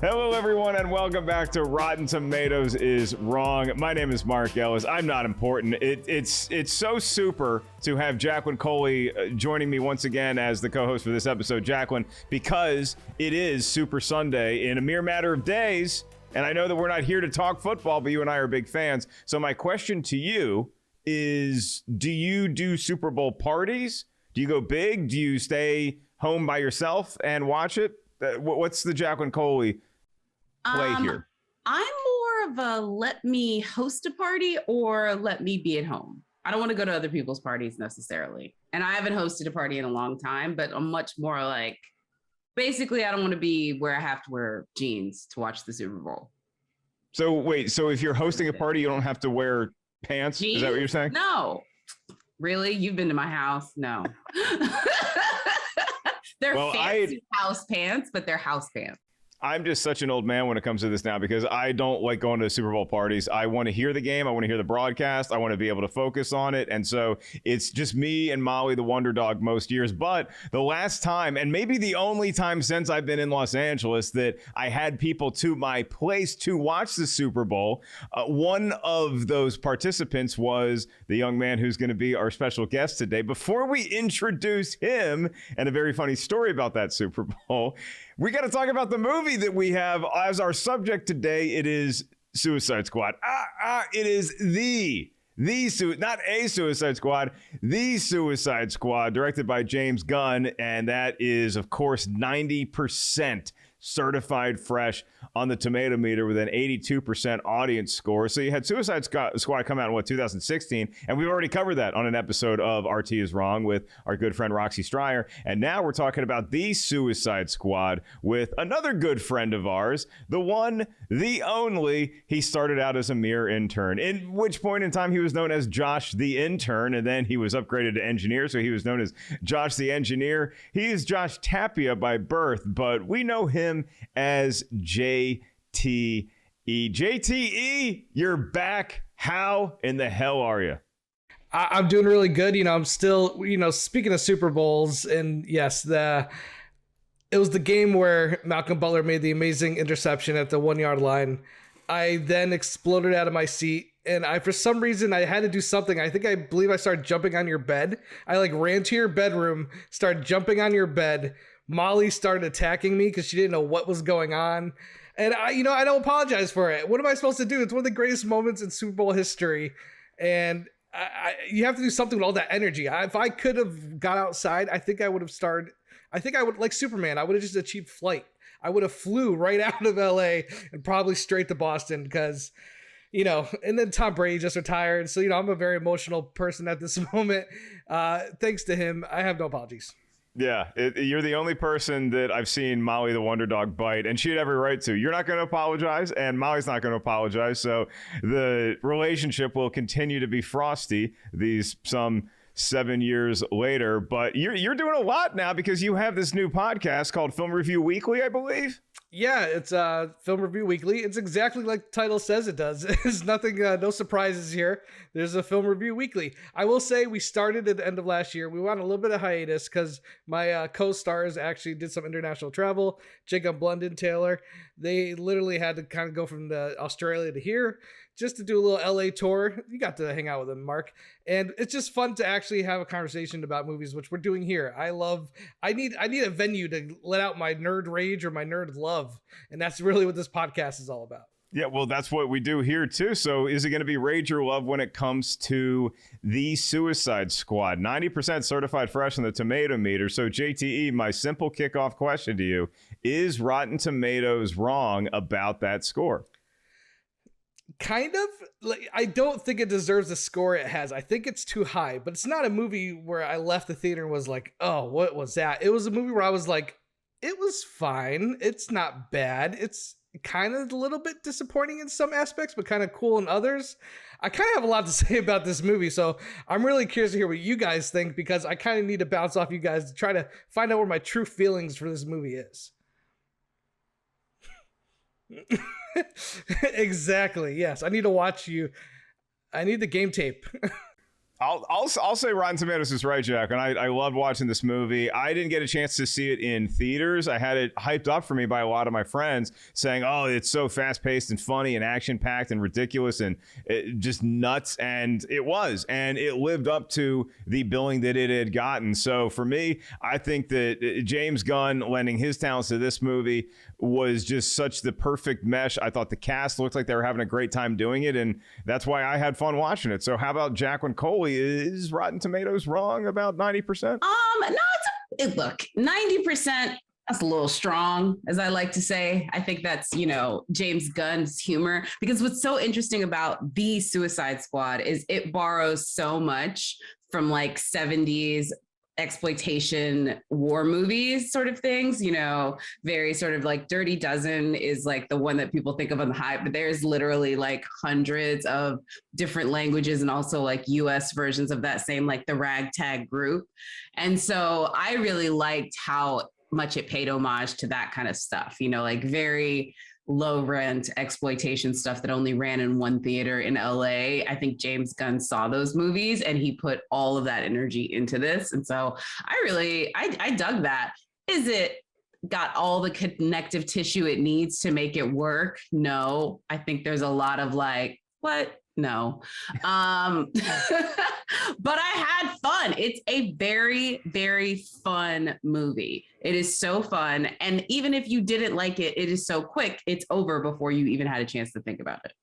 Hello, everyone, and welcome back to Rotten Tomatoes is Wrong. My name is Mark Ellis. I'm not important. It's so super to have Jacqueline Coley joining me once again as the co-host for this episode. Jacqueline, because it is Super Sunday in a mere matter of days, and I know that we're not here to talk football, but you and I are big fans. So my question to you is, do you do Super Bowl parties? Do you go big? Do you stay home by yourself and watch it? What's the Jacqueline Coley play here? I'm more of a let me host a party or let me be at home. I don't want to go to other people's parties necessarily. And I haven't hosted a party in a long time, but I'm much more like, basically, I don't want to be where I have to wear jeans to watch the Super Bowl. So wait, so if you're hosting a party, you don't have to wear pants? Jeans? Is that what you're saying? No. Really? You've been to my house? No. They're fancy house pants, but they're house pants. I'm just such an old man when it comes to this now because I don't like going to Super Bowl parties. I want to hear the game. I want to hear the broadcast. I want to be able to focus on it. And so it's just me and Molly, the Wonder Dog, most years. But the last time, and maybe the only time since I've been in Los Angeles that I had people to my place to watch the Super Bowl, one of those participants was the young man who's going to be our special guest today. Before we introduce him and a very funny story about that Super Bowl, we got to talk about the movie that we have as our subject today. It is Suicide Squad. It is not a Suicide Squad, the Suicide Squad, directed by James Gunn, and that is, of course, 90% certified fresh on the tomato meter with an 82% audience score. So you had Suicide Squad come out in 2016, and we've already covered that on an episode of RT is Wrong with our good friend Roxy Stryer. And now we're talking about the Suicide Squad with another good friend of ours, the one, the only. He started out as a mere intern, in which point in time he was known as Josh the Intern, and then he was upgraded to engineer, so he was known as Josh the Engineer. He is Josh Tapia by birth, but we know him as JTE. JTE, you're back. How in the hell are you? I'm doing really good. I'm still, speaking of Super Bowls, and yes, it was the game where Malcolm Butler made the amazing interception at the 1 yard line. I then exploded out of my seat, and for some reason I had to do something. I believe I started jumping on your bed. I ran to your bedroom, started jumping on your bed. Molly started attacking me because she didn't know what was going on. And I don't apologize for it. What am I supposed to do? It's one of the greatest moments in Super Bowl history. And you have to do something with all that energy. If I could have got outside, I think I would, like Superman, I would have just achieved flight. I would have flew right out of LA and probably straight to Boston because, and then Tom Brady just retired. So, I'm a very emotional person at this moment. Thanks to him, I have no apologies. Yeah, you're the only person that I've seen Molly the Wonder Dog bite, and she had every right to. You're not going to apologize, and Molly's not going to apologize, so the relationship will continue to be frosty some 7 years later. But you're doing a lot now because you have this new podcast called Film Review Weekly, I believe. Yeah, it's Film Review Weekly. It's exactly like the title says it does. There's nothing, no surprises here. There's a Film Review Weekly. I will say we started at the end of last year. We went on a little bit of hiatus because my co-stars actually did some international travel. Jacob Blunden, Taylor. They literally had to kind of go from Australia to here just to do a little LA tour. You got to hang out with them, Mark. And it's just fun to actually have a conversation about movies, which we're doing here. I need a venue to let out my nerd rage or my nerd love. And that's really what this podcast is all about. Yeah, well, that's what we do here, too. So is it going to be rage or love when it comes to the Suicide Squad? 90% certified fresh on the tomato meter. So, JTE, my simple kickoff question to you, is Rotten Tomatoes wrong about that score? Kind of. I don't think it deserves the score it has. I think it's too high, but it's not a movie where I left the theater and was like, oh, what was that? It was a movie where I was like, it was fine. It's not bad. It's kind of a little bit disappointing in some aspects, but kind of cool in others. I kind of have a lot to say about this movie, so I'm really curious to hear what you guys think because I kind of need to bounce off you guys to try to find out where my true feelings for this movie is. Exactly. Yes. I need to watch you. I need the game tape. I'll say Rotten Tomatoes is right, Jack. And I loved watching this movie. I didn't get a chance to see it in theaters. I had it hyped up for me by a lot of my friends saying, oh, it's so fast paced and funny and action packed and ridiculous and just nuts. And it was. And it lived up to the billing that it had gotten. So for me, I think that James Gunn lending his talents to this movie was just such the perfect mesh. I thought the cast looked like they were having a great time doing it. And that's why I had fun watching it. So how about Jacqueline Coley? Is Rotten Tomatoes wrong about 90%? No, look, 90%, that's a little strong, as I like to say. I think that's, James Gunn's humor, because what's so interesting about the Suicide Squad is it borrows so much from like 70s exploitation war movies sort of things, very sort of like Dirty Dozen is like the one that people think of on the hype, but there's literally like hundreds of different languages and also like US versions of that same, like the ragtag group. And so I really liked how much it paid homage to that kind of stuff, like very low rent exploitation stuff that only ran in one theater in LA. I think James Gunn saw those movies and he put all of that energy into this. And so I dug that. Is it got all the connective tissue it needs to make it work? No, I think there's a lot of like, what? No. But I had fun. It's a very, very fun movie. It is so fun. And even if you didn't like it, it is so quick. It's over before you even had a chance to think about it.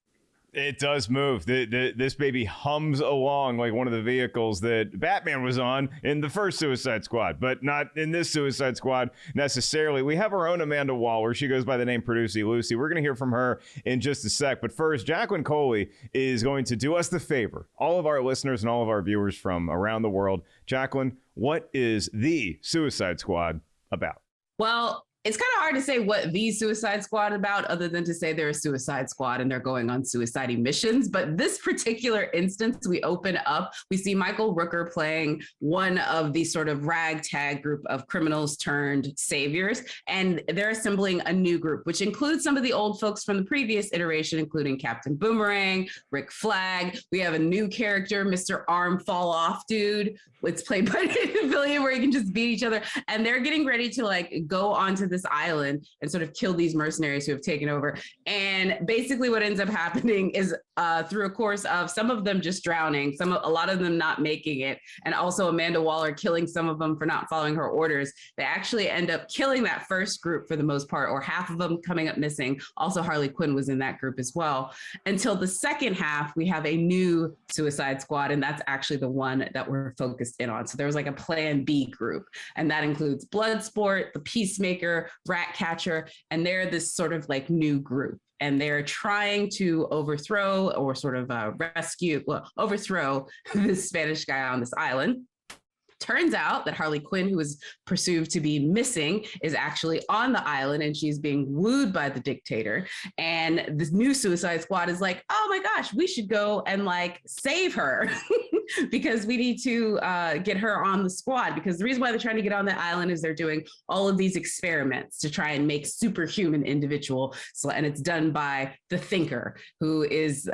It does move. This baby hums along like one of the vehicles that Batman was on in the first Suicide Squad, but not in this Suicide Squad necessarily. We have our own Amanda Waller. She goes by the name Producy Lucy. We're going to hear from her in just a sec. But first, Jacqueline Coley is going to do us the favor, all of our listeners and all of our viewers from around the world. Jacqueline, what is the Suicide Squad about? Well, it's kind of hard to say what the Suicide Squad about, other than to say they're a Suicide Squad and they're going on suicide missions. But this particular instance, we open up, we see Michael Rooker playing one of the sort of ragtag group of criminals turned saviors. And they're assembling a new group, which includes some of the old folks from the previous iteration, including Captain Boomerang, Rick Flag. We have a new character, Mr. Arm Fall Off Dude. It's played by Nathan Fillion, where you can just beat each other. And they're getting ready to like go onto this island and sort of kill these mercenaries who have taken over. And basically what ends up happening is through a course of some of them just drowning, a lot of them not making it, and also Amanda Waller killing some of them for not following her orders, they actually end up killing that first group for the most part, or half of them coming up missing. Also Harley Quinn was in that group as well. Until the second half, we have a new Suicide Squad, and that's actually the one that we're focused in on. So there was like a Plan B group, and that includes Bloodsport, the Peacemaker, Ratcatcher, and they're this sort of like new group. And they're trying to overthrow or sort of overthrow this Spanish guy on this island. Turns out that Harley Quinn, who is perceived to be missing, is actually on the island and she's being wooed by the dictator. And this new Suicide Squad is like, oh my gosh, we should go and like save her because we need to get her on the squad. Because the reason why they're trying to get on the island is they're doing all of these experiments to try and make superhuman individual. And it's done by the Thinker, who is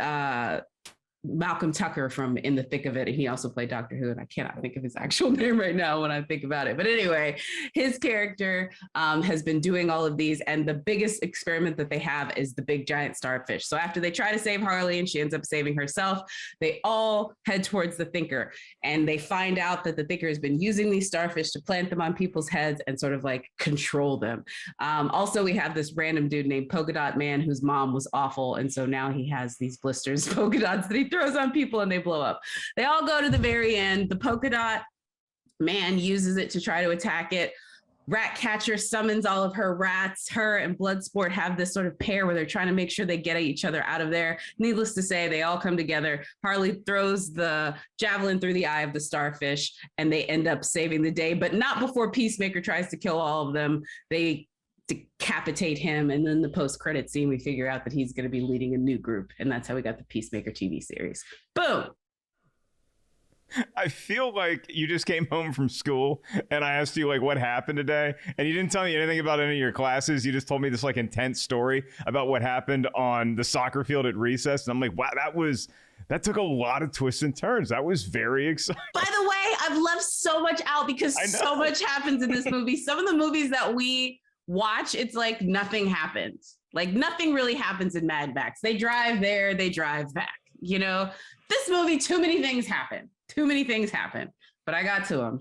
Malcolm Tucker from In the Thick of It, and he also played Doctor Who, and I cannot think of his actual name right now when I think about it. But anyway, his character has been doing all of these, and the biggest experiment that they have is the big giant starfish. So after they try to save Harley and she ends up saving herself, they all head towards the Thinker, and they find out that the Thinker has been using these starfish to plant them on people's heads and sort of like control them. Also, we have this random dude named Polka Dot Man whose mom was awful, and so now he has these blisters, polka dots that he throws on people and they blow up. They all go to the very end. The Polka Dot Man uses it to try to attack it. Ratcatcher summons all of her rats. Her and Bloodsport have this sort of pair where they're trying to make sure they get each other out of there. Needless to say, they all come together. Harley throws the javelin through the eye of the starfish and they end up saving the day, but not before Peacemaker tries to kill all of them. They decapitate him, and then the post-credit scene, we figure out that he's going to be leading a new group, and that's how we got the Peacemaker TV series. Boom! I feel like you just came home from school and I asked you like what happened today, and you didn't tell me anything about any of your classes. You just told me this like intense story about what happened on the soccer field at recess, and I'm like, wow, that took a lot of twists and turns. That was very exciting. By the way, I've left so much out because so much happens in this movie. Some of the movies that we watch, it's like nothing happens. Like nothing really happens in Mad Max. They drive there, they drive back. You know, this movie, too many things happen. But I got to them.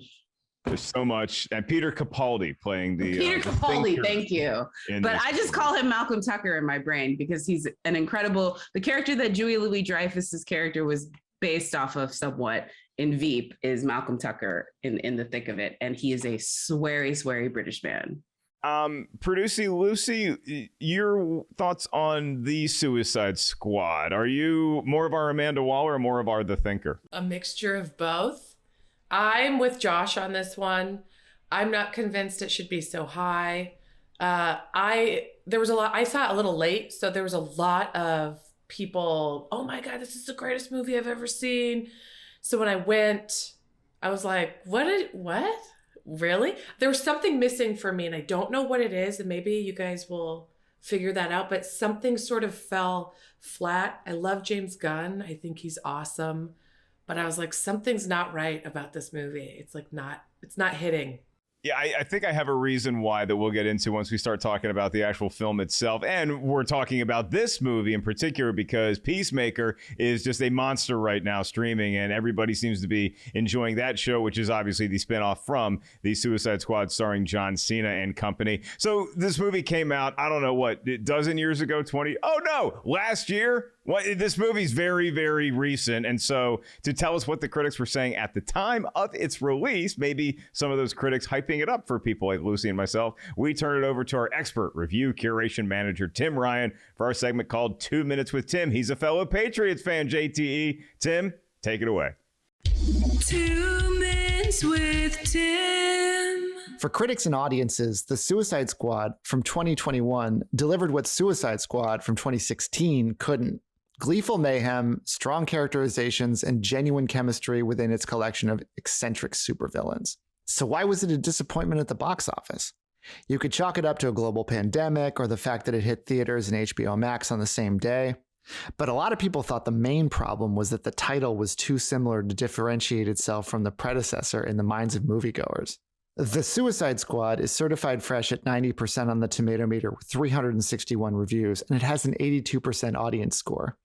There's so much. And Peter Capaldi playing the Peter Capaldi, thank you. But I just movie. call him Malcolm Tucker in my brain because he's an incredible, the character that Julia Louis-Dreyfus's character was based off of somewhat in Veep is Malcolm Tucker in the thick of it. And he is a sweary British man. Producer Lucy, your thoughts on the Suicide Squad? Are you more of our Amanda Waller or more of our The Thinker? A mixture of both. I'm with Josh on this one. I'm not convinced it should be so high. There was a lot, I saw it a little late, so there was a lot of people, oh my God, this is the greatest movie I've ever seen. So when I went, I was like, what? Really? There was something missing for me, and I don't know what it is, and maybe you guys will figure that out, but something sort of fell flat. I love James Gunn. I think he's awesome. But I was like, something's not right about this movie. It's not hitting. Yeah, I think I have a reason why that we'll get into once we start talking about the actual film itself. And we're talking about this movie in particular because Peacemaker is just a monster right now streaming, and everybody seems to be enjoying that show, which is obviously the spinoff from the Suicide Squad starring John Cena and company. So this movie came out, I don't know what, a dozen years ago, 20? Oh no, last year? This movie's very, very recent. And so to tell us what the critics were saying at the time of its release, maybe some of those critics hyping it up for people like Lucy and myself, we turn it over to our expert review curation manager, Tim Ryan, for our segment called 2 Minutes with Tim. He's a fellow Patriots fan, JTE. Tim, take it away. 2 Minutes with Tim. For critics and audiences, The Suicide Squad from 2021 delivered what Suicide Squad from 2016 couldn't. Gleeful mayhem, strong characterizations, and genuine chemistry within its collection of eccentric supervillains. So why was it a disappointment at the box office? You could chalk it up to a global pandemic or the fact that it hit theaters and HBO Max on the same day. But a lot of people thought the main problem was that the title was too similar to differentiate itself from the predecessor in the minds of moviegoers. The Suicide Squad is certified fresh at 90% on the Tomato Meter with 361 reviews, and it has an 82% audience score.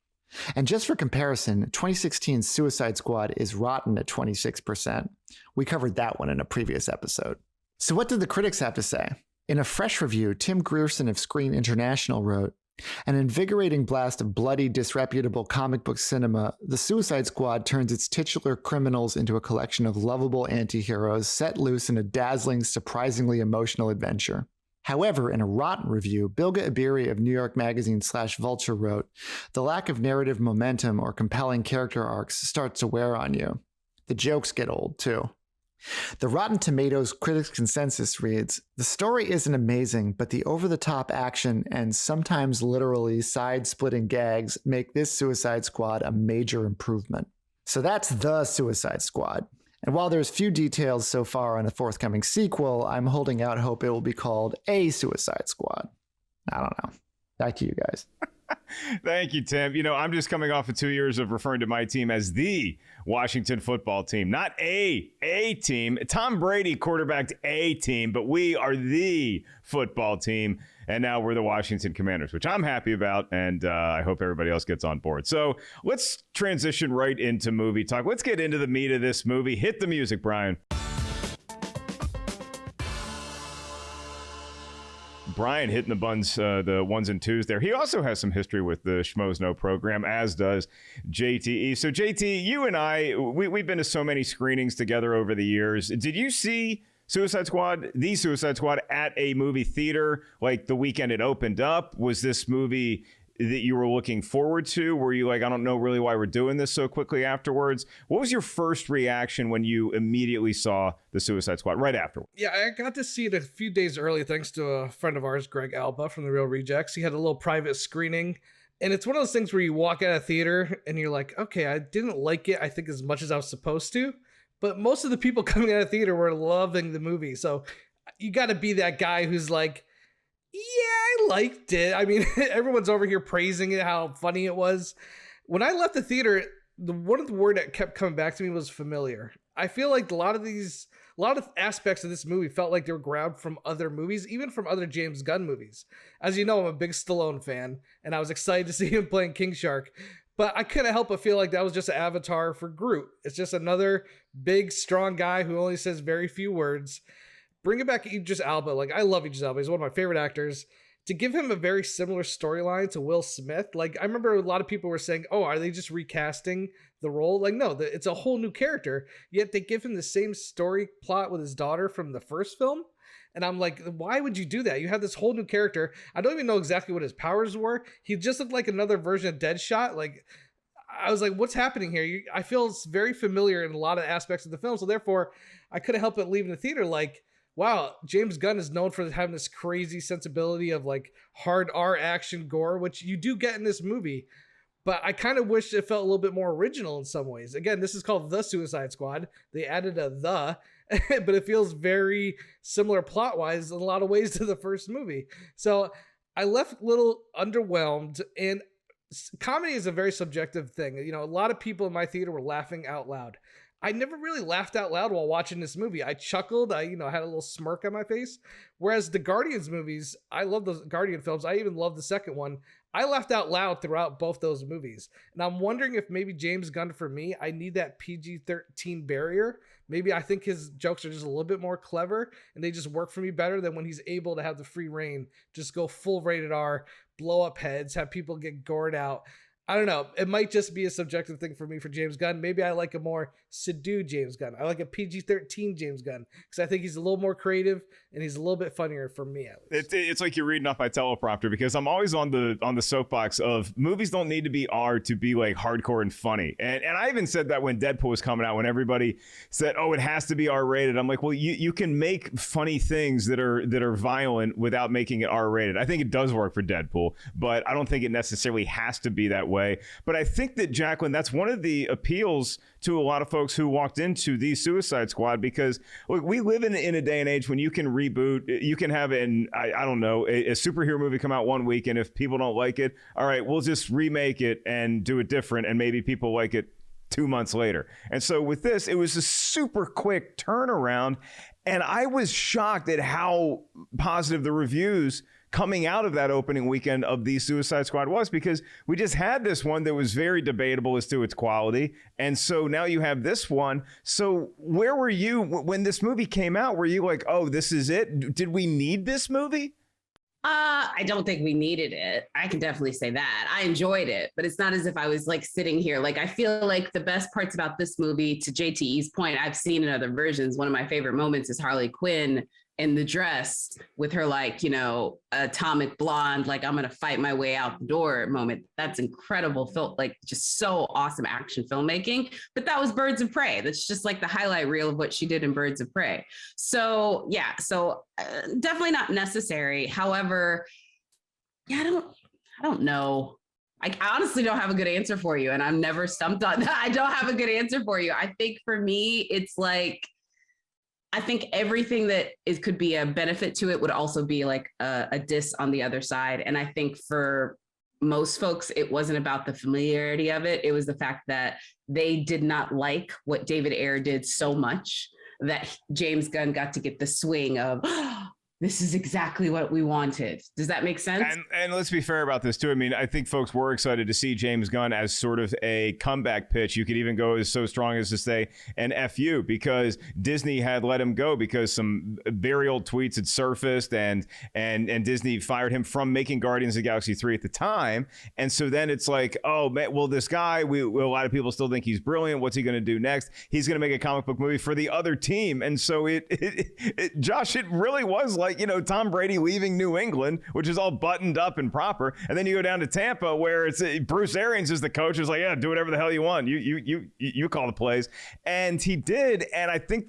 And just for comparison, 2016's Suicide Squad is rotten at 26%. We covered that one in a previous episode. So what did the critics have to say? In a fresh review, Tim Grierson of Screen International wrote, "An invigorating blast of bloody, disreputable comic book cinema, The Suicide Squad turns its titular criminals into a collection of lovable antiheroes set loose in a dazzling, surprisingly emotional adventure." However, in a rotten review, Bilge Ebiri of New York Magazine /Vulture wrote, "The lack of narrative momentum or compelling character arcs starts to wear on you. The jokes get old, too." The Rotten Tomatoes critics consensus reads, "The story isn't amazing, but the over-the-top action and sometimes literally side-splitting gags make this Suicide Squad a major improvement." So that's The Suicide Squad. And while there's few details so far on a forthcoming sequel, I'm holding out hope it will be called A Suicide Squad. I don't know. Back to you guys. Thank you, Tim. You know, I'm just coming off of 2 years of referring to my team as the Washington football team, not a team. Tom Brady quarterbacked a team, but we are the football team. And now we're the Washington Commanders, which I'm happy about. And I hope everybody else gets on board. So let's transition right into movie talk. Let's get into the meat of this movie. Hit the music, Brian. Brian hitting the ones and twos there. He also has some history with the Schmoes Know program, as does JTE. So JT, you and I, we've been to so many screenings together over the years. Did you see the Suicide Squad at a movie theater like the weekend it opened up? Was this movie that you were looking forward to? Were you like, I don't know really why we're doing this so quickly afterwards? What was your first reaction when you immediately saw the Suicide Squad right afterwards? Yeah, I got to see it a few days early thanks to a friend of ours, Greg Alba from The Real Rejects. He had a little private screening. And it's one of those things where you walk out of theater and you're like, okay, I didn't like it, I think, as much as I was supposed to. But most of the people coming out of theater were loving the movie. So you got to be that guy who's like, yeah, I liked it. I mean, everyone's over here praising it, how funny it was. When I left the theater, the one of the word that kept coming back to me was familiar. I feel like a lot of aspects of this movie felt like they were grabbed from other movies, even from other James Gunn movies. As you know, I'm a big Stallone fan, and I was excited to see him playing King Shark. But I couldn't help but feel like that was just an avatar for Groot. It's just another big, strong guy who only says very few words. Bring it back Idris Elba. Like, I love Idris Elba. He's one of my favorite actors. To give him a very similar storyline to Will Smith, like, I remember a lot of people were saying, oh, are they just recasting the role? Like, no, it's a whole new character, yet they give him the same story plot with his daughter from the first film. And I'm like, why would you do that? You have this whole new character. I don't even know exactly what his powers were. He just looked like another version of Deadshot. Like, I was like, what's happening here? I feel it's very familiar in a lot of aspects of the film. So therefore, I couldn't help but leaving the theater like, wow, James Gunn is known for having this crazy sensibility of like hard R action gore, which you do get in this movie. But I kind of wish it felt a little bit more original in some ways. Again, this is called The Suicide Squad. They added a "the," but it feels very similar plot-wise in a lot of ways to the first movie. So I left a little underwhelmed, and comedy is a very subjective thing. You know, a lot of people in my theater were laughing out loud. I never really laughed out loud while watching this movie. I chuckled. I had a little smirk on my face. Whereas the Guardians movies, I love those Guardian films. I even love the second one. I laughed out loud throughout both those movies. And I'm wondering if maybe James Gunn, for me, I need that PG-13 barrier. Maybe I think his jokes are just a little bit more clever and they just work for me better than when he's able to have the free reign, just go full rated R, blow up heads, have people get gored out. I don't know. It might just be a subjective thing for me for James Gunn. Maybe I like a more subdued James Gunn. I like a PG-13 James Gunn because I think he's a little more creative and he's a little bit funnier for me at least. It's like you're reading off my teleprompter because I'm always on the soapbox of movies don't need to be R to be like hardcore and funny. And I even said that when Deadpool was coming out, when everybody said, oh, it has to be R-rated. I'm like, well, you can make funny things that are violent without making it R-rated. I think it does work for Deadpool, but I don't think it necessarily has to be that way. But I think that, Jacqueline, that's one of the appeals to a lot of folks who walked into the Suicide Squad, because look, we live in a day and age when you can reboot, you can have a superhero movie come out one week, and if people don't like it, all right, we'll just remake it and do it different, and maybe people like it 2 months later. And so with this, it was a super quick turnaround, and I was shocked at how positive the reviews coming out of that opening weekend of the Suicide Squad was, because we just had this one that was very debatable as to its quality. And so now you have this one. So where were you when this movie came out? Were you like, oh, this is it? Did we need this movie? I don't think we needed it. I can definitely say that. I enjoyed it, but it's not as if I was like sitting here. Like, I feel like the best parts about this movie, to JTE's point, I've seen in other versions. One of my favorite moments is Harley Quinn in the dress with her, like, atomic blonde, like, I'm going to fight my way out the door moment. That's incredible. Felt like just so awesome action filmmaking. But that was Birds of Prey. That's just like the highlight reel of what she did in Birds of Prey. So yeah, definitely not necessary. However, yeah, I don't know. I honestly don't have a good answer for you. And I'm never stumped on that. I don't have a good answer for you. I think for me, it's like, I think everything that could be a benefit to it would also be like a diss on the other side. And I think for most folks, it wasn't about the familiarity of it. It was the fact that they did not like what David Ayer did so much that James Gunn got to get the swing of, this is exactly what we wanted. Does that make sense? And let's be fair about this too. I mean, I think folks were excited to see James Gunn as sort of a comeback pitch. You could even go as so strong as to say an FU, because Disney had let him go because some very old tweets had surfaced, and Disney fired him from making Guardians of the Galaxy 3 at the time. And so then it's like, oh man, well, this guy, a lot of people still think he's brilliant. What's he going to do next? He's going to make a comic book movie for the other team. And so Josh, it really was like, Tom Brady leaving New England, which is all buttoned up and proper, and then you go down to Tampa, where it's Bruce Arians is the coach, is like, yeah, do whatever the hell you want. You call the plays, and he did. And I think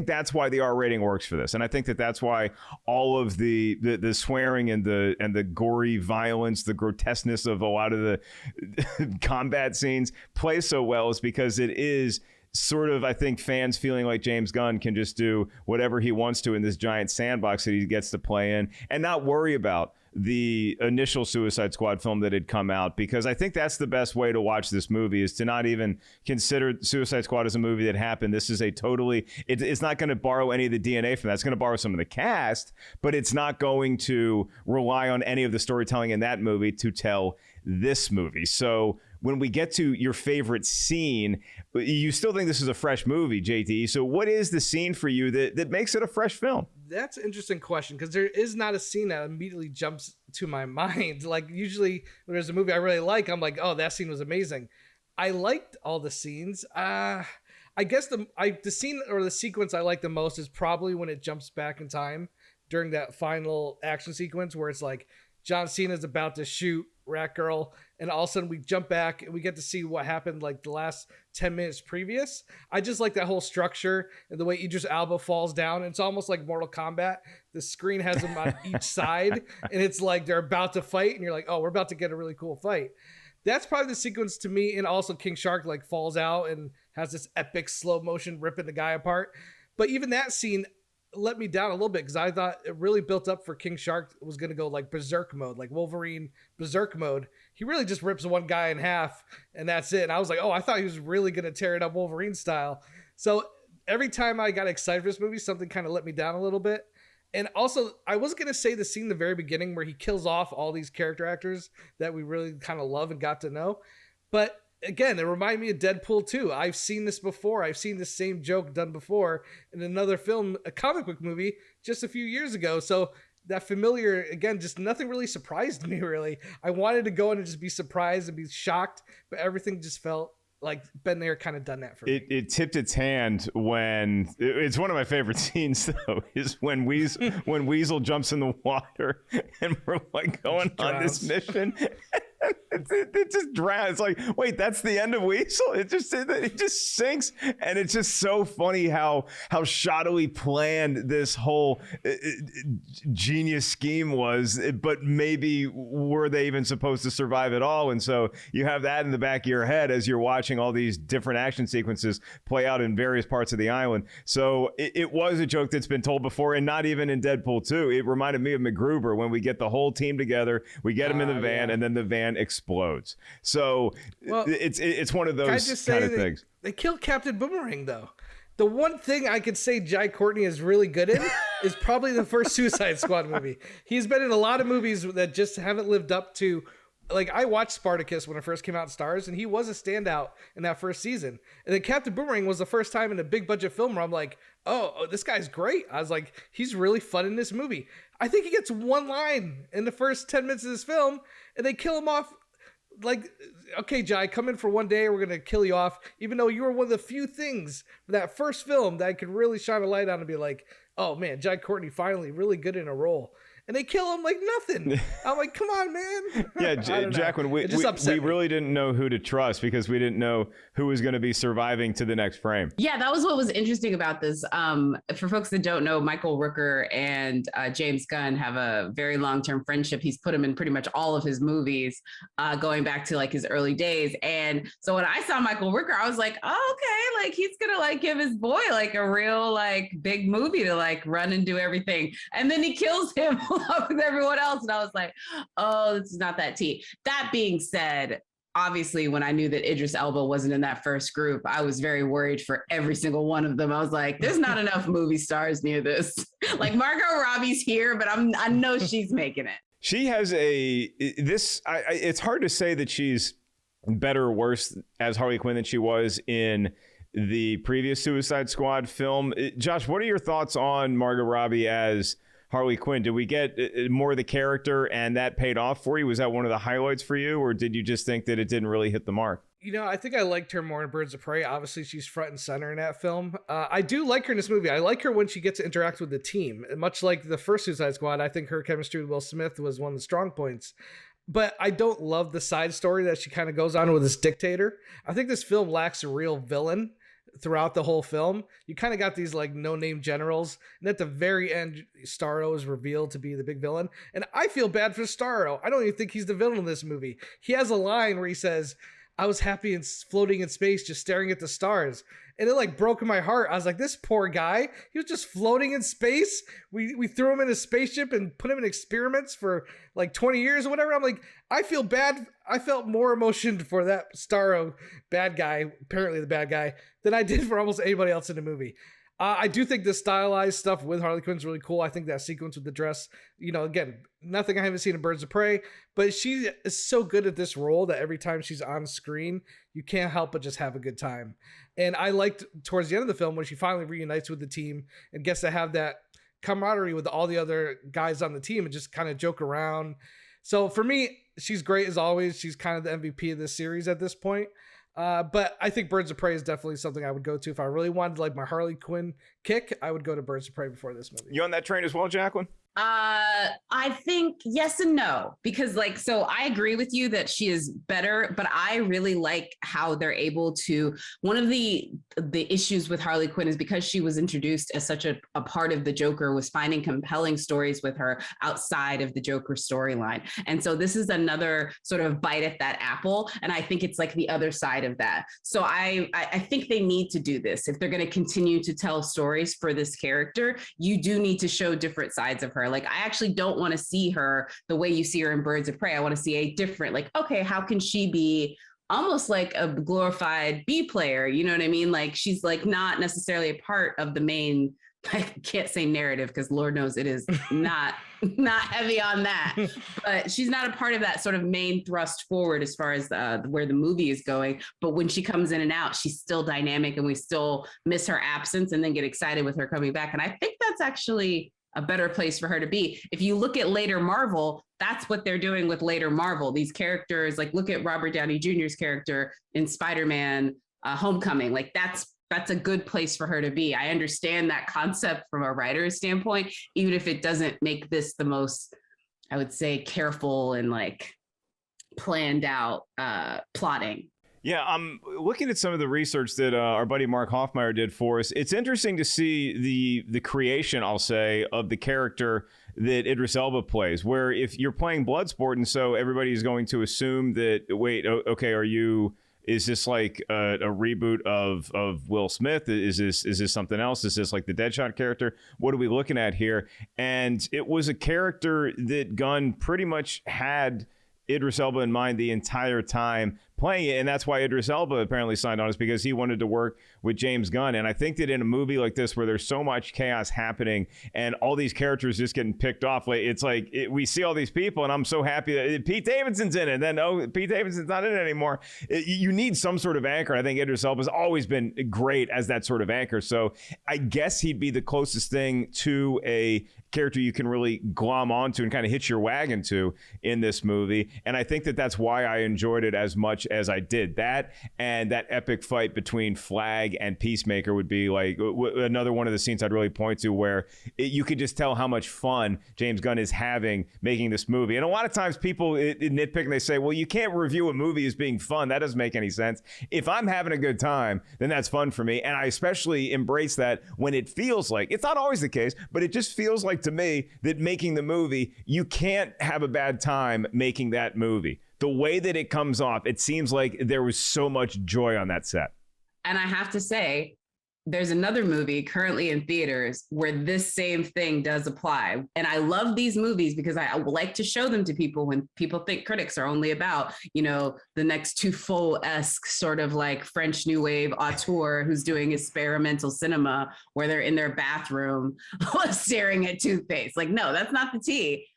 that's why the R rating works for this, and I think that's why all of the swearing and the gory violence, the grotesqueness of a lot of the combat scenes play so well, is because it is sort of, I think, fans feeling like James Gunn can just do whatever he wants to in this giant sandbox that he gets to play in and not worry about the initial Suicide Squad film that had come out, because I think that's the best way to watch this movie, is to not even consider Suicide Squad as a movie that happened. This is a totally, it's not going to borrow any of the DNA from that. It's going to borrow some of the cast, but it's not going to rely on any of the storytelling in that movie to tell this movie. So when we get to your favorite scene, you still think this is a fresh movie, JT. So what is the scene for you that makes it a fresh film? That's an interesting question, because there is not a scene that immediately jumps to my mind. Like, usually when there's a movie I really like, I'm like, oh, that scene was amazing. I liked all the scenes. I guess the scene or the sequence I like the most is probably when it jumps back in time during that final action sequence where it's like John Cena's about to shoot Rat Girl, and all of a sudden we jump back and we get to see what happened like the last 10 minutes previous. I just like that whole structure and the way Idris Elba falls down. It's almost like Mortal Kombat. The screen has them on each side, and it's like they're about to fight, and you're like, oh, we're about to get a really cool fight. That's probably the sequence to me. And also King Shark like falls out and has this epic slow motion ripping the guy apart. But even that scene let me down a little bit, because I thought it really built up for King Shark was going to go like berserk mode, like Wolverine berserk mode. He really just rips one guy in half and that's it. And I was like, oh, I thought he was really going to tear it up Wolverine style. So every time I got excited for this movie, something kind of let me down a little bit. And also, I was going to say the scene in the very beginning where he kills off all these character actors that we really kind of love and got to know. But again, it reminded me of Deadpool 2. I've seen this before. I've seen the same joke done before in another film, a comic book movie, just a few years ago. So that familiar, again, just nothing really surprised me, really. I wanted to go in and just be surprised and be shocked, but everything just felt like been there, kind of done that for me. It tipped its hand when, it's one of my favorite scenes though, is when Weasel jumps in the water and we're like going on this mission. It just drowns. It's like, wait, that's the end of Weasel? It just sinks. And it's just so funny how shoddily planned this whole genius scheme was, but maybe were they even supposed to survive at all? And so you have that in the back of your head as you're watching all these different action sequences play out in various parts of the island. So it was a joke that's been told before, and not even in Deadpool 2. It reminded me of MacGruber when we get the whole team together, we get them in the van, and then the van explodes. So it's one of those kind of things. They killed Captain Boomerang though. The one thing I could say Jai Courtney is really good in is probably the first Suicide Squad movie. He's been in a lot of movies that just haven't lived up to. Like, I watched Spartacus when it first came out in Stars, and he was a standout in that first season. And then Captain Boomerang was the first time in a big budget film where I'm like, oh, this guy's great. I was like, he's really fun in this movie. I think he gets one line in the first 10 minutes of this film, and they kill him off. Like, okay, Jai, come in for one day, we're going to kill you off, even though you were one of the few things for that first film that I could really shine a light on and be like, oh man, Jai Courtney finally really good in a role. And they kill him like nothing. I'm like, come on, man. Yeah, Jacqueline, we really didn't know who to trust, because we didn't know who was going to be surviving to the next frame. Yeah, that was what was interesting about this. For folks that don't know, Michael Rooker and James Gunn have a very long-term friendship. He's put him in pretty much all of his movies, going back to like his early days. And so when I saw Michael Rooker, I was like, oh, okay, like he's gonna like give his boy like a real like big movie to like run and do everything. And then he kills him with everyone else, and I was like, oh, this is not that tea. That being said, obviously when I knew that Idris Elba wasn't in that first group, I was very worried for every single one of them. I was like, there's not enough movie stars near this. Like, Margot Robbie's here, but I know she's making it. She has it's hard to say that she's better or worse as Harley Quinn than she was in the previous Suicide Squad film. Josh, what are your thoughts on Margot Robbie as Harley Quinn? Did we get more of the character and that paid off for you? Was that one of the highlights for you, or did you just think that it didn't really hit the mark? You know, I think I liked her more in Birds of Prey. Obviously, she's front and center in that film. I do like her in this movie. I like her when she gets to interact with the team. And much like the first Suicide Squad, I think her chemistry with Will Smith was one of the strong points. But I don't love the side story that she kind of goes on with this dictator. I think this film lacks a real villain throughout the whole film. You kind of got these like no-name generals, and at the very end, Starro is revealed to be the big villain. And I feel bad for Starro. I don't even think he's the villain in this movie. He has a line where he says, I was happy and floating in space, just staring at the stars. And it like broke my heart. I was like, this poor guy, he was just floating in space. We threw him in a spaceship and put him in experiments for like 20 years or whatever. I'm like, I feel bad. I felt more emotion for that Starro bad guy, apparently the bad guy, than I did for almost anybody else in the movie. I do think the stylized stuff with Harley Quinn is really cool. I think that sequence with the dress, again, nothing I haven't seen in Birds of Prey, but she is so good at this role that every time she's on screen, you can't help but just have a good time. And I liked towards the end of the film when she finally reunites with the team and gets to have that camaraderie with all the other guys on the team and just kind of joke around. So for me, she's great as always. She's kind of the MVP of this series at this point. But I think Birds of Prey is definitely something I would go to. If I really wanted like my Harley Quinn kick, I would go to Birds of Prey before this movie. You on that train as well, Jacqueline? I think yes and no, because so I agree with you that she is better, but I really like how they're able to, one of the issues with Harley Quinn is because she was introduced as such a part of the Joker, was finding compelling stories with her outside of the Joker storyline. And so this is another sort of bite at that apple. And I think it's like the other side of that. So I think they need to do this. If they're going to continue to tell stories for this character, you do need to show different sides of her. Like, I actually don't want to see her the way you see her in Birds of Prey. I want to see a different, like, okay, how can she be almost like a glorified B player? You know what I mean? Like, she's like not necessarily a part of the main, I can't say narrative because Lord knows it is not heavy on that, but she's not a part of that sort of main thrust forward as far as where the movie is going. But when she comes in and out, she's still dynamic and we still miss her absence and then get excited with her coming back. And I think that's actually a better place for her to be. If you look at later Marvel, that's what they're doing with later Marvel. These characters, like look at Robert Downey Jr.'s character in Spider-Man Homecoming. Like that's a good place for her to be. I understand that concept from a writer's standpoint, even if it doesn't make this the most, I would say, careful and like planned out plotting. Yeah, I'm looking at some of the research that our buddy Mark Hoffmeyer did for us. It's interesting to see the creation, I'll say, of the character that Idris Elba plays, where if you're playing Bloodsport and so everybody is going to assume that, wait, okay, is this like a reboot of Will Smith? Is this something else? Is this like the Deadshot character? What are we looking at here? And it was a character that Gunn pretty much had Idris Elba in mind the entire time playing it, and that's why Idris Elba apparently signed on, is because he wanted to work with James Gunn. And I think that in a movie like this where there's so much chaos happening and all these characters just getting picked off, it's like we see all these people and I'm so happy that Pete Davidson's in it, and then Pete Davidson's not in it anymore. You need some sort of anchor. I think Idris Elba's always been great as that sort of anchor, so I guess he'd be the closest thing to a character you can really glom onto and kind of hitch your wagon to in this movie. And I think that that's why I enjoyed it as much as I did. That and that epic fight between Flag and Peacemaker would be like another one of the scenes I'd really point to, where you could just tell how much fun James Gunn is having making this movie. And a lot of times people nitpick and they say, well, you can't review a movie as being fun. That doesn't make any sense. If I'm having a good time, then that's fun for me. And I especially embrace that when it feels like, it's not always the case, but it just feels like to me that making the movie, you can't have a bad time making that movie. The way that it comes off, it seems like there was so much joy on that set. And I have to say, there's another movie currently in theaters where this same thing does apply. And I love these movies because I like to show them to people when people think critics are only about, the next Truffaut-esque sort of like French New Wave auteur who's doing experimental cinema where they're in their bathroom staring at toothpaste. Like, no, that's not the tea.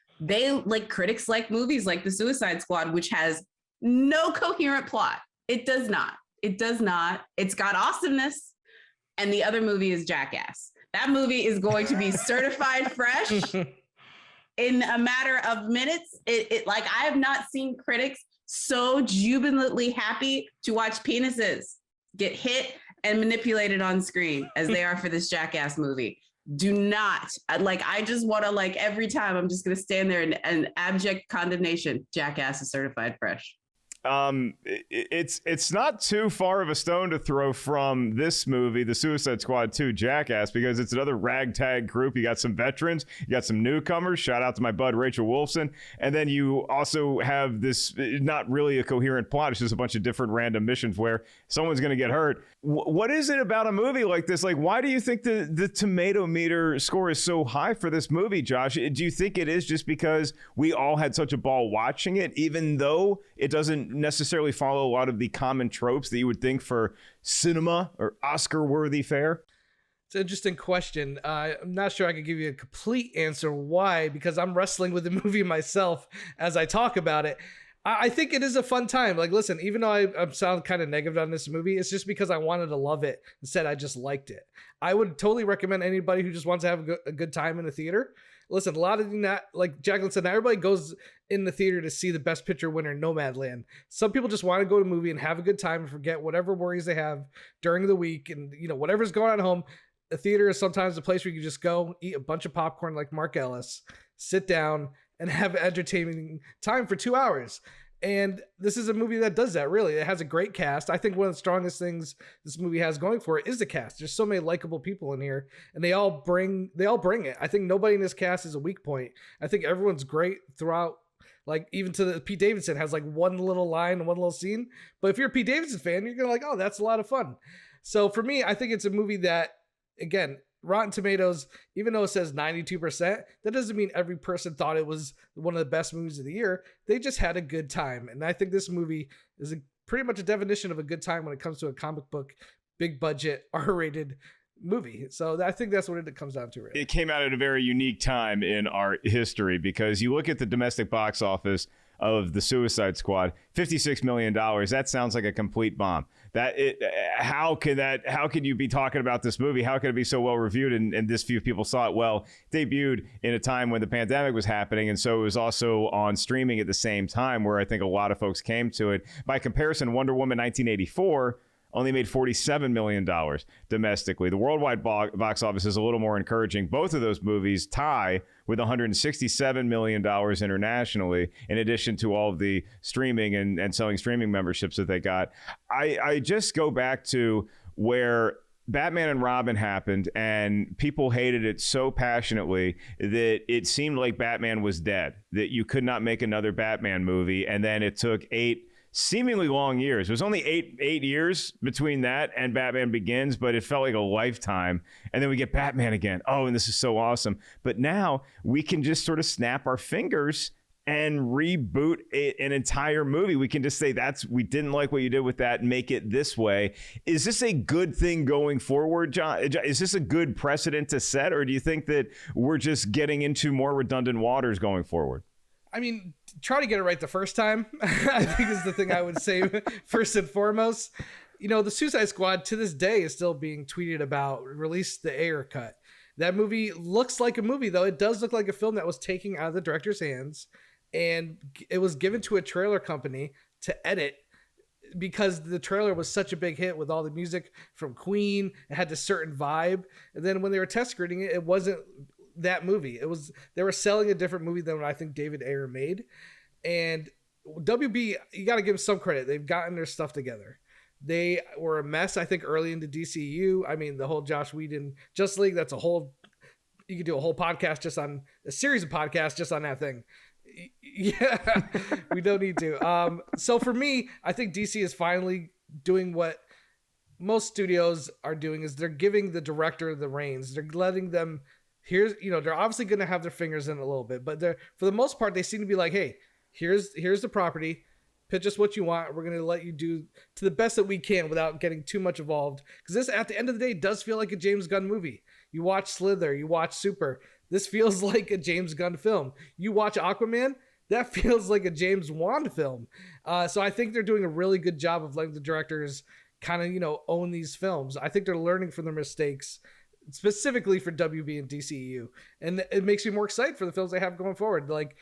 Critics like movies like The Suicide Squad, which has no coherent plot. It does not. It's got awesomeness. And the other movie is Jackass. That movie is going to be certified fresh in a matter of minutes. I have not seen critics so jubilantly happy to watch penises get hit and manipulated on screen as they are for this Jackass movie. Do not, I just want to, every time I'm just going to stand there and abject condemnation. Jackass is certified fresh. it's not too far of a stone to throw from this movie, The Suicide Squad 2 Jackass, because it's another ragtag group. You got some veterans, you got some newcomers. Shout out to my bud Rachel Wolfson, and then you also have this not really a coherent plot. It's just a bunch of different random missions where someone's going to get hurt. What is it about a movie like this? Like, why do you think the tomato meter score is so high for this movie, Josh? Do you think it is just because we all had such a ball watching it, even though it doesn't necessarily follow a lot of the common tropes that you would think for cinema or Oscar-worthy fare? It's an interesting question. I'm not sure I can give you a complete answer why, because I'm wrestling with the movie myself as I talk about it. I think it is a fun time. Like, listen, even though I sound kind of negative on this movie, it's just because I wanted to love it. Instead, I just liked it. I would totally recommend anybody who just wants to have a good time in the theater. Listen, a lot of that, like Jacqueline said, not everybody goes in the theater to see the Best Picture winner, Nomadland. Some people just want to go to a movie and have a good time and forget whatever worries they have during the week, and whatever's going on at home. The theater is sometimes a place where you can just go eat a bunch of popcorn like Mark Ellis, sit down, and have an entertaining time for 2 hours. And this is a movie that does that, really. It has a great cast. I think one of the strongest things this movie has going for it is the cast. There's so many likable people in here, and they all bring it. I think nobody in this cast is a weak point. I think everyone's great throughout. Like, even to the Pete Davidson has like one little line, one little scene. But if you're a Pete Davidson fan, you're going to like, oh, that's a lot of fun. So for me, I think it's a movie that, again, Rotten Tomatoes, even though it says 92%, that doesn't mean every person thought it was one of the best movies of the year. They just had a good time. And I think this movie is pretty much a definition of a good time when it comes to a comic book, big budget, R-rated movie. So I think that's what it comes down to. Really. It came out at a very unique time in our history, because you look at the domestic box office of The Suicide Squad, $56 million. That sounds like a complete bomb. How can you be talking about this movie? How could it be so well reviewed and this few people saw it? Well, it debuted in a time when the pandemic was happening, and so it was also on streaming at the same time, where I think a lot of folks came to it. By comparison, Wonder Woman 1984 only made $47 million domestically. The worldwide box office is a little more encouraging. Both of those movies tie with $167 million internationally, in addition to all of the streaming and selling streaming memberships that they got. I just go back to where Batman and Robin happened, and people hated it so passionately that it seemed like Batman was dead, that you could not make another Batman movie. And then it took 8 seemingly long years. It was only eight years between that and Batman Begins, but it felt like a lifetime. And then we get Batman again. Oh, and this is so awesome. But now we can just sort of snap our fingers and reboot an entire movie. We can just say, we didn't like what you did with that, and make it this way. Is this a good thing going forward, John? Is this a good precedent to set, or do you think that we're just getting into more redundant waters going forward? I mean, try to get it right the first time, I think is the thing I would say first and foremost. The Suicide Squad to this day is still being tweeted about, release the Ayer cut. That movie looks like a movie, though. It does look like a film that was taken out of the director's hands, and it was given to a trailer company to edit, because the trailer was such a big hit with all the music from Queen. It had this certain vibe. And then when they were test screening it, it wasn't that movie. They were selling a different movie than what I think David Ayer made. And WB, you got to give them some credit. They've gotten their stuff together. They were a mess, I think, early into DCU. I mean, the whole Joss Whedon Justice League, you could do a whole podcast a series of podcasts just on that thing. Yeah, we don't need to. So for me, I think DC is finally doing what most studios are doing, is they're giving the director the reins. They're letting them, they're obviously going to have their fingers in it a little bit, but for the most part, they seem to be like, hey, here's the property, pitch us what you want. We're going to let you do to the best that we can without getting too much involved. Because this, at the end of the day, does feel like a James Gunn movie. You watch Slither, you watch Super. This feels like a James Gunn film. You watch Aquaman, that feels like a James Wan film. So I think they're doing a really good job of letting the directors kind of, own these films. I think they're learning from their mistakes, specifically for WB and DCEU. And it makes me more excited for the films they have going forward. Like,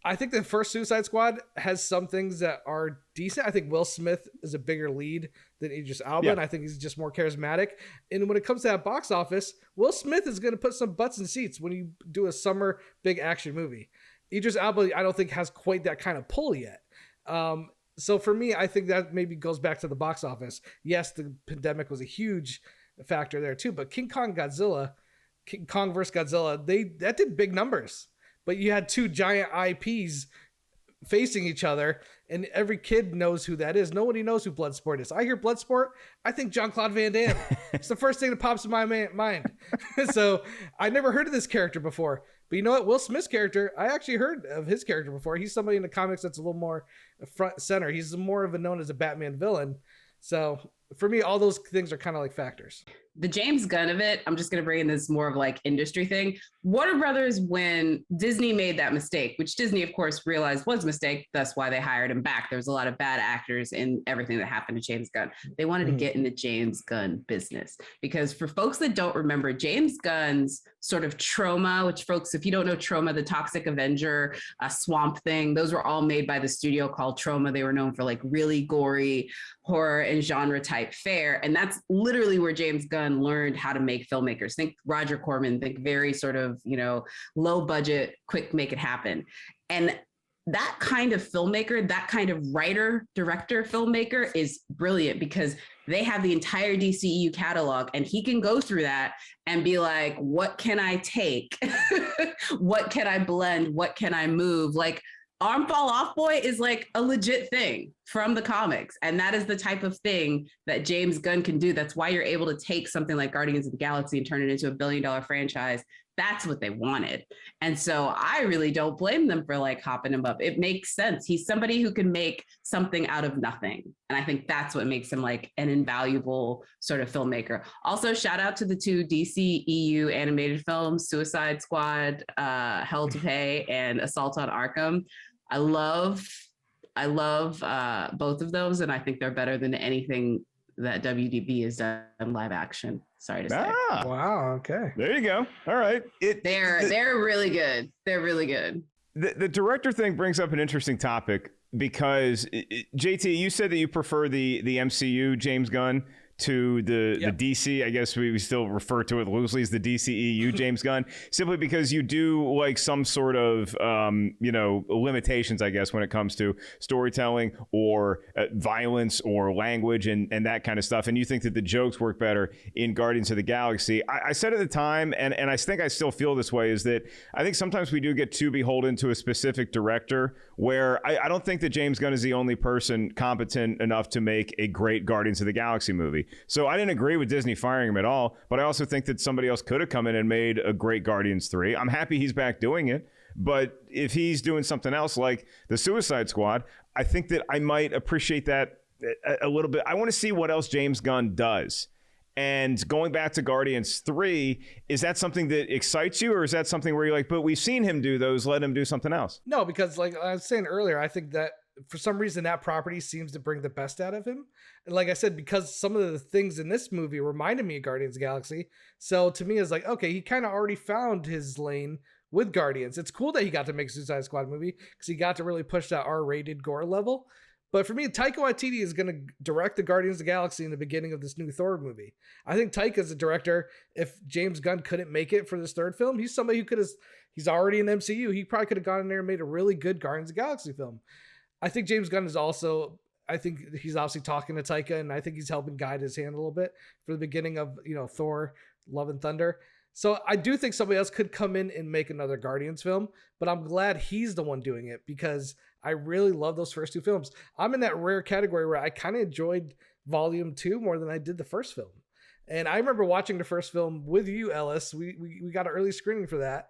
I think the first Suicide Squad has some things that are decent. I think Will Smith is a bigger lead than Idris Elba, and I think he's just more charismatic. And when it comes to that box office, Will Smith is going to put some butts in seats when you do a summer big action movie. Idris Elba, I don't think, has quite that kind of pull yet. So for me, I think that maybe goes back to the box office. Yes, the pandemic was a huge factor there too, but King Kong vs. Godzilla, that did big numbers. But you had two giant IPs facing each other, and every kid knows who that is. Nobody knows who Bloodsport is. I hear Bloodsport, I think Jean-Claude Van Damme. It's the first thing that pops in my mind. So I never heard of this character before. But you know what? Will Smith's character, I actually heard of his character before. He's somebody in the comics that's a little more front center. He's more of a known as a Batman villain. So for me, all those things are kind of like factors. The James Gunn of it, I'm just going to bring in this more of like industry thing. Warner Brothers, when Disney made that mistake, which Disney, of course, realized was a mistake, that's why they hired him back. There was a lot of bad actors in everything that happened to James Gunn. They wanted to get in the James Gunn business because for folks that don't remember, James Gunn's sort of Trauma, which folks, if you don't know Trauma, the Toxic Avenger, Swamp Thing, those were all made by the studio called Trauma. They were known for like really gory horror and genre type fare. And that's literally where James Gunn learned how to make filmmakers. Think Roger Corman, think very sort of, low budget, quick, make it happen. And that kind of filmmaker, that kind of writer, director, filmmaker is brilliant because they have the entire DCEU catalog and he can go through that and be like, what can I take? What can I blend? What can I move? Like Arm Fall Off Boy is like a legit thing from the comics. And that is the type of thing that James Gunn can do. That's why you're able to take something like Guardians of the Galaxy and turn it into $1 billion franchise. That's what they wanted. And so I really don't blame them for like hopping him up. It makes sense. He's somebody who can make something out of nothing. And I think that's what makes him like an invaluable sort of filmmaker. Also, shout out to the two DC EU animated films, Suicide Squad, Hell to Pay, and Assault on Arkham. I love both of those. And I think they're better than anything that WDB has done live action. Sorry to say. Wow. Okay. There you go. All right. They're really good. They're really good. The director thing brings up an interesting topic because JT, you said that you prefer the MCU James Gunn to the DC. I guess we still refer to it loosely as the DCEU James Gunn, simply because you do like some sort of limitations, I guess, when it comes to storytelling or violence or language and that kind of stuff. And you think that the jokes work better in Guardians of the Galaxy. I said at the time, and I think I still feel this way, is that I think sometimes we do get too beholden to a specific director, where I don't think that James Gunn is the only person competent enough to make a great Guardians of the Galaxy movie. So I didn't agree with Disney firing him at all, but I also think that somebody else could have come in and made a great Guardians 3. I'm happy he's back doing it, but if he's doing something else like the Suicide Squad, I think that I might appreciate that a little bit. I want to see what else James Gunn does. And going back to Guardians 3, is that something that excites you, or is that something where you're like, but we've seen him do those, let him do something else? No, because like I was saying earlier, I think that for some reason that property seems to bring the best out of him. And like I said, because some of the things in this movie reminded me of Guardians of the Galaxy. So to me, it's like, okay, he kind of already found his lane with Guardians. It's cool that he got to make a Suicide Squad movie because he got to really push that R-rated gore level. But for me, Taika Waititi is going to direct the Guardians of the Galaxy in the beginning of this new Thor movie. I think Taika's a director. If James Gunn couldn't make it for this third film, he's somebody who could have, he's already in MCU. He probably could have gone in there and made a really good Guardians of the Galaxy film. I think James Gunn is also, I think he's obviously talking to Taika, and I think he's helping guide his hand a little bit for the beginning of, Thor, Love and Thunder. So I do think somebody else could come in and make another Guardians film, but I'm glad he's the one doing it because I really love those first two films. I'm in that rare category where I kind of enjoyed Volume 2 more than I did the first film. And I remember watching the first film with you, Ellis. We got an early screening for that.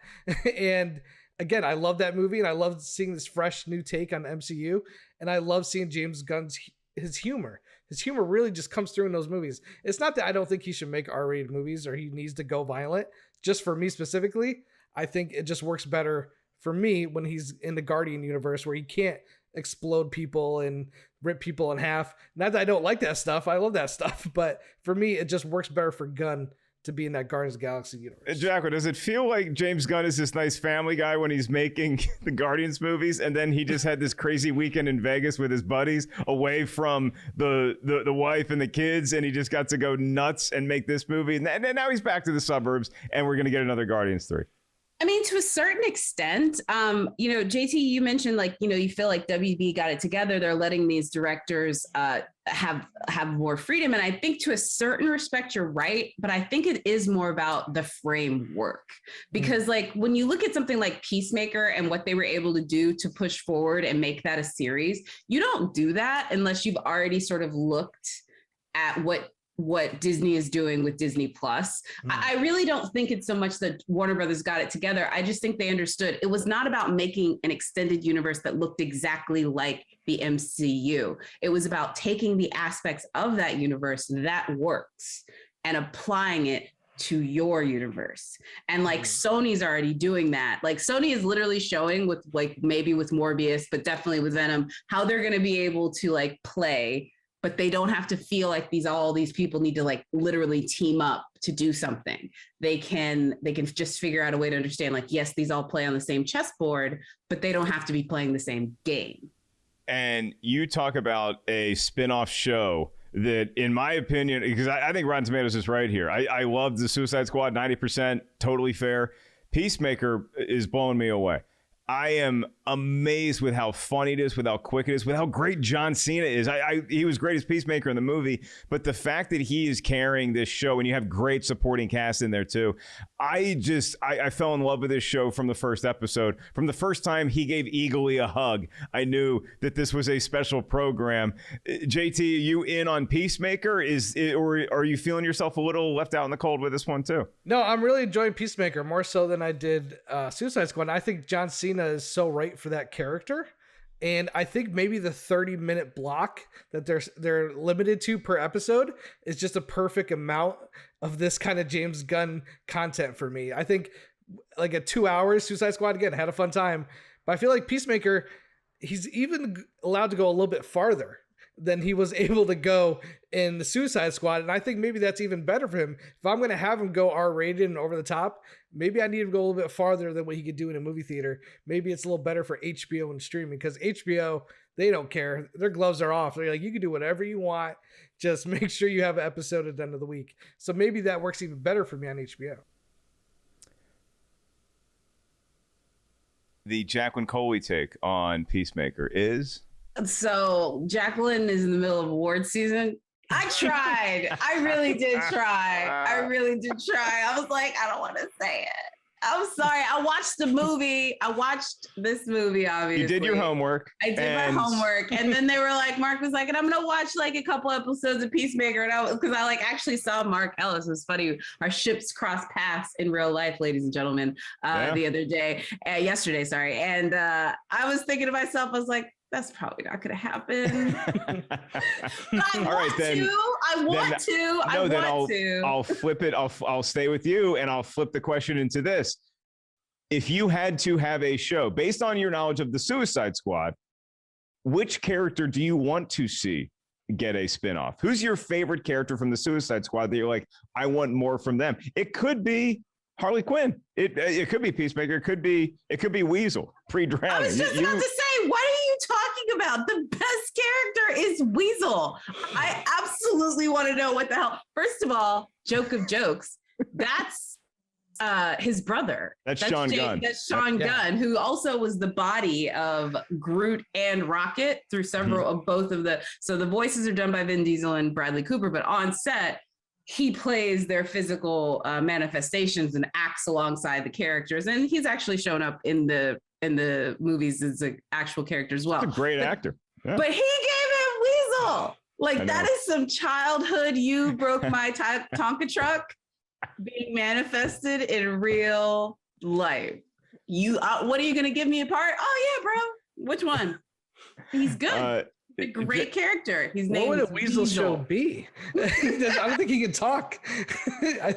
And again, I love that movie, and I love seeing this fresh new take on the MCU. And I love seeing James Gunn's his humor. His humor really just comes through in those movies. It's not that I don't think he should make R-rated movies or he needs to go violent. Just for me specifically, I think it just works better for me when he's in the Guardian universe where he can't explode people and rip people in half. Not that I don't like that stuff. I love that stuff. But for me, it just works better for Gunn to be in that Guardians of the Galaxy universe. Jacqueline, does it feel like James Gunn is this nice family guy when he's making the Guardians movies, and then he just had this crazy weekend in Vegas with his buddies away from the wife and the kids, and he just got to go nuts and make this movie, and now he's back to the suburbs, and we're going to get another Guardians 3? I mean, to a certain extent, JT, you mentioned you feel like WB got it together. They're letting these directors have more freedom. And I think to a certain respect, you're right. But I think it is more about the framework, because when you look at something like Peacemaker and what they were able to do to push forward and make that a series, you don't do that unless you've already sort of looked at what Disney is doing with Disney Plus. I really don't think it's so much that Warner Brothers got it together. I just think they understood it was not about making an extended universe that looked exactly like the MCU. It was about taking the aspects of that universe that works and applying it to your universe. And Sony's already doing that. Sony is literally showing with maybe with Morbius, but definitely with Venom, how they're going to be able to play, but they don't have to feel like all these people need to literally team up to do something. They can just figure out a way to understand yes, these all play on the same chessboard, but they don't have to be playing the same game. And you talk about a spin-off show that, in my opinion, because I think Rotten Tomatoes is right here. I love the Suicide Squad, 90%, totally fair. Peacemaker is blowing me away. I am amazed with how funny it is, with how quick it is, with how great John Cena is. He was great as Peacemaker in the movie, but the fact that he is carrying this show, and you have great supporting cast in there too. I fell in love with this show from the first episode. From the first time he gave Eagly a hug, I knew that this was a special program. JT, are you in on Peacemaker? Or are you feeling yourself a little left out in the cold with this one too? No, I'm really enjoying Peacemaker more so than I did Suicide Squad. I think John Cena is so right for that character, and I think maybe the 30-minute block that they're limited to per episode is just a perfect amount of this kind of James Gunn content for me. I think at 2 hours, Suicide Squad, again, had a fun time, but I feel like Peacemaker, he's even allowed to go a little bit farther than he was able to go in the Suicide Squad. And I think maybe that's even better for him. If I'm going to have him go R-rated and over the top, maybe I need him to go a little bit farther than what he could do in a movie theater. Maybe it's a little better for HBO and streaming, because HBO, they don't care. Their gloves are off. They're like, you can do whatever you want. Just make sure you have an episode at the end of the week. So maybe that works even better for me on HBO. The Jacqueline Coley take on Peacemaker is... So Jacqueline is in the middle of award season. I tried. I really did try. I was like, I don't want to say it. I'm sorry. I watched the movie. I watched this movie, obviously. You did your homework. I did my homework. And then they were like, Mark was like, and I'm going to watch a couple episodes of Peacemaker. And because I actually saw Mark Ellis. It was funny. Our ships crossed paths in real life, ladies and gentlemen, the other day, yesterday, sorry. And I was thinking to myself, I was like, that's probably not going to happen. But I want to. I'll flip it. I'll stay with you, and I'll flip the question into this. If you had to have a show based on your knowledge of the Suicide Squad, which character do you want to see get a spinoff? Who's your favorite character from the Suicide Squad that you're like, I want more from them? It could be Harley Quinn. It could be Peacemaker. It could be Weasel pre-drowning. I was just about to say, what are you talking about? The best character is Weasel. I absolutely want to know what the hell. First of all, joke of jokes. That's his brother. That's Sean Gunn. That's Sean Gunn, who also was the body of Groot and Rocket through several of both of the. So the voices are done by Vin Diesel and Bradley Cooper, but on set, he plays their physical manifestations and acts alongside the characters. And he's actually shown up in the movies as an actual character as well. He's a great actor. Yeah. But he gave him Weasel. That is some childhood, you broke my Tonka truck being manifested in real life. What are you going to give me a part? Oh yeah, bro. Which one? He's good. A great character. His name. What would a Weasel show be? I don't think he can talk. I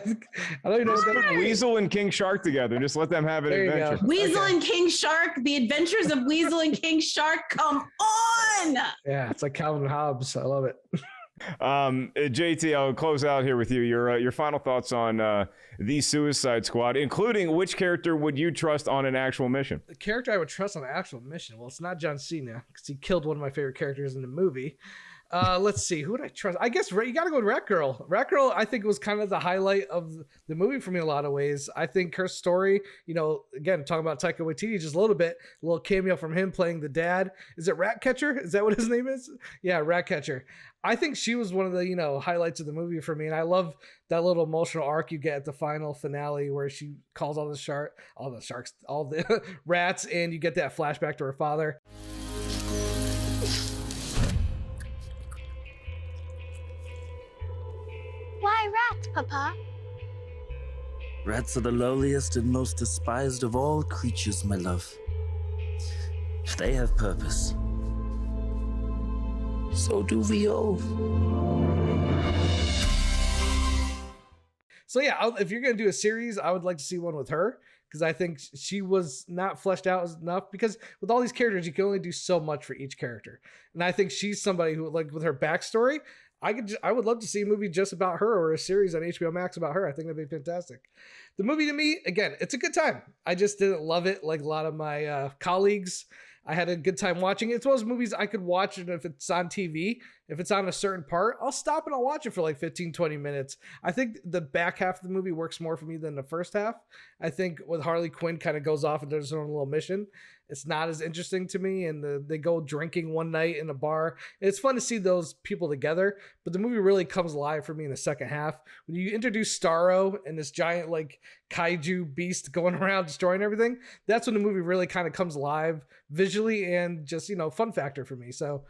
don't even know what that is. Weasel and King Shark together. Just let them have an adventure. Weasel and King Shark. The Adventures of Weasel and King Shark. Come on. Yeah, it's like Calvin and Hobbes. I love it. JT, I'll close out here with you. Your final thoughts on the Suicide Squad, including which character would you trust on an actual mission? The character I would trust on an actual mission. Well, it's not John Cena because he killed one of my favorite characters in the movie. Let's see. Who would I trust? I guess you got to go with Rat Girl. Rat Girl, I think, was kind of the highlight of the movie for me in a lot of ways. I think her story, again, talking about Taika Waititi just a little bit, a little cameo from him playing the dad. Is it Ratcatcher? Is that what his name is? Yeah, Ratcatcher. I think she was one of the, highlights of the movie for me. And I love that little emotional arc you get at the final finale where she calls all the rats, and you get that flashback to her father. Why rats, Papa? Rats are the lowliest and most despised of all creatures, my love. They have purpose. So do we all. So yeah, if you're going to do a series, I would like to see one with her, because I think she was not fleshed out enough, because with all these characters, you can only do so much for each character. And I think she's somebody who, like, with her backstory, I would love to see a movie just about her, or a series on HBO Max about her. I think that'd be fantastic. The movie, to me, again, it's a good time. I just didn't love it like a lot of my colleagues. I had a good time watching it. It's one of those movies I could watch, and if it's on TV, if it's on a certain part, I'll stop and I'll watch it for like 15, 20 minutes. I think the back half of the movie works more for me than the first half. I think with Harley Quinn kind of goes off and does her own little mission, it's not as interesting to me. And they go drinking one night in a bar. It's fun to see those people together, but the movie really comes alive for me in the second half. When you introduce Starro and this giant like kaiju beast going around destroying everything, that's when the movie really kind of comes alive visually and just, fun factor for me. So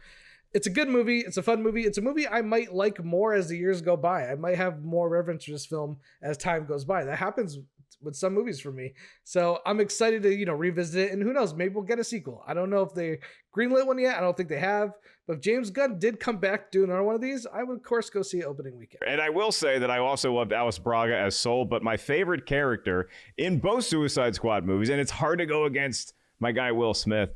it's a good movie. It's a fun movie. It's a movie I might like more as the years go by. I might have more reverence for this film as time goes by. That happens with some movies for me. So I'm excited to, revisit it. And who knows, maybe we'll get a sequel. I don't know if they greenlit one yet. I don't think they have. But if James Gunn did come back doing another one of these, I would, of course, go see it opening weekend. And I will say that I also loved Alice Braga as Soul, but my favorite character in both Suicide Squad movies, and it's hard to go against my guy Will Smith,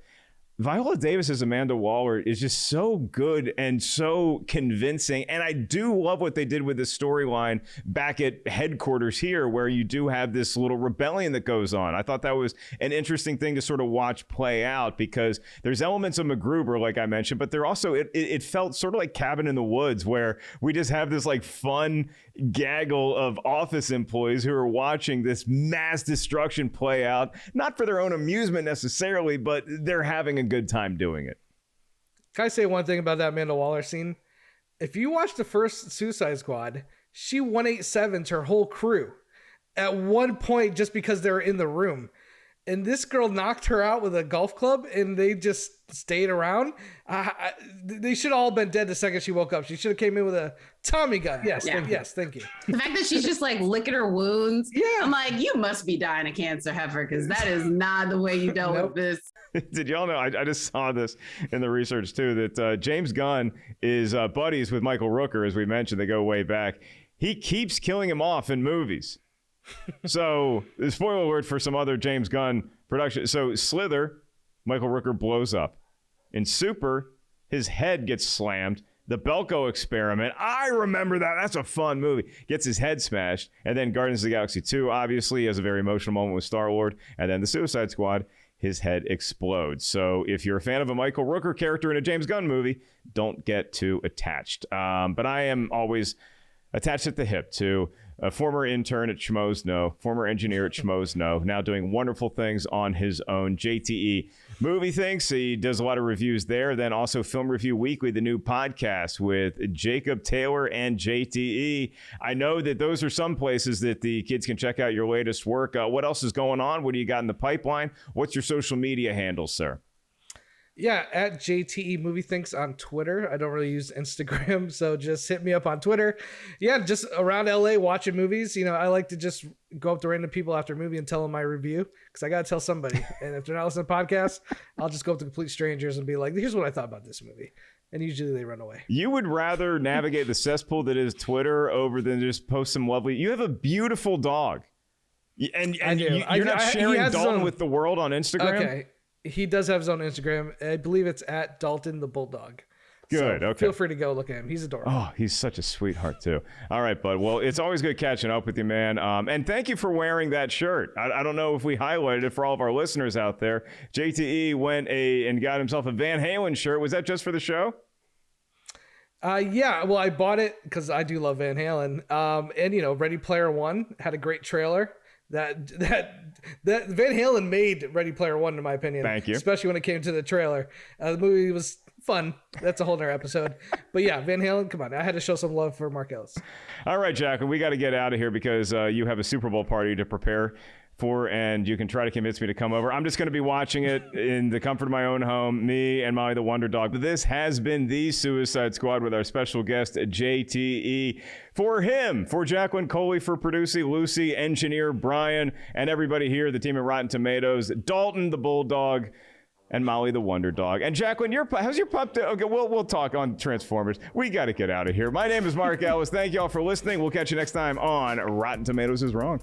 Viola Davis as Amanda Waller is just so good and so convincing. And I do love what they did with this storyline back at headquarters here, where you do have this little rebellion that goes on. I thought that was an interesting thing to sort of watch play out, because there's elements of MacGruber, like I mentioned, but there also, it felt sort of like Cabin in the Woods, where we just have this like fun gaggle of office employees who are watching this mass destruction play out, not for their own amusement necessarily, but they're having a good time doing it. Can I say one thing about that Amanda Waller scene? If you watch the first Suicide Squad, she 187's her whole crew at one point just because they were in the room. And this girl knocked her out with a golf club, and they just stayed around. They should all been dead the second she woke up. She should have came in with a Tommy gun. Yes, thank you. The fact that she's just like licking her wounds. Yeah. I'm like, you must be dying of cancer, Heifer, because that is not the way you dealt with this. Did y'all know? I just saw this in the research too, that James Gunn is buddies with Michael Rooker, as we mentioned. They go way back. He keeps killing him off in movies. So, the spoiler alert for some other James Gunn production. So, Slither, Michael Rooker blows up. In Super, his head gets slammed. The Belko Experiment, I remember that. That's a fun movie. Gets his head smashed. And then Guardians of the Galaxy 2, obviously, has a very emotional moment with Star-Lord. And then the Suicide Squad, his head explodes. So if you're a fan of a Michael Rooker character in a James Gunn movie, don't get too attached. But I am always attached at the hip to a former intern at Schmoes Know, former engineer at Schmoes Know, now doing wonderful things on his own. JTE Movie Thinks. He does a lot of reviews there. Then also Film Review Weekly, the new podcast with Jacob Taylor and JTE. I know that those are some places that the kids can check out your latest work. What else is going on? What do you got in the pipeline? What's your social media handles, sir? Yeah, at JTE Movie Thinks on Twitter. I don't really use Instagram, so just hit me up on Twitter. Yeah, just around LA watching movies. I like to just go up to random people after a movie and tell them my review, because I got to tell somebody. And if they're not listening to podcasts, I'll just go up to complete strangers and be like, here's what I thought about this movie. And usually they run away. You would rather navigate the cesspool that is Twitter over than just post some lovely... You have a beautiful dog. And you're not sharing Dalton with the world on Instagram? Okay. He does have his own Instagram. I believe it's at Dalton the Bulldog. Good. So okay. Feel free to go look at him. He's adorable. Oh, he's such a sweetheart too. All right, bud. Well, it's always good catching up with you, man. And thank you for wearing that shirt. I don't know if we highlighted it for all of our listeners out there. JTE went and got himself a Van Halen shirt. Was that just for the show? Yeah, well, I bought it because I do love Van Halen. And you know, Ready Player One had a great trailer. That Van Halen made Ready Player One, in my opinion. Thank you. Especially when it came to the trailer. The movie was fun. That's a whole nother episode. But yeah, Van Halen, come on. I had to show some love for Mark Ellis. All right, Jacqueline, we got to get out of here because you have a Super Bowl party to prepare for, and you can try to convince me to come over. I'm just going to be watching it in the comfort of my own home, me and Molly the Wonder Dog. But this has been the Suicide Squad with our special guest, JTE. For him, for Jacqueline Coley, for producing, Lucy, engineer, Brian, and everybody here, the team at Rotten Tomatoes, Dalton the Bulldog, and Molly the Wonder Dog. And Jacqueline, how's your pup? Okay, we'll talk on Transformers. We got to get out of here. My name is Mark Ellis. Thank you all for listening. We'll catch you next time on Rotten Tomatoes is Wrong.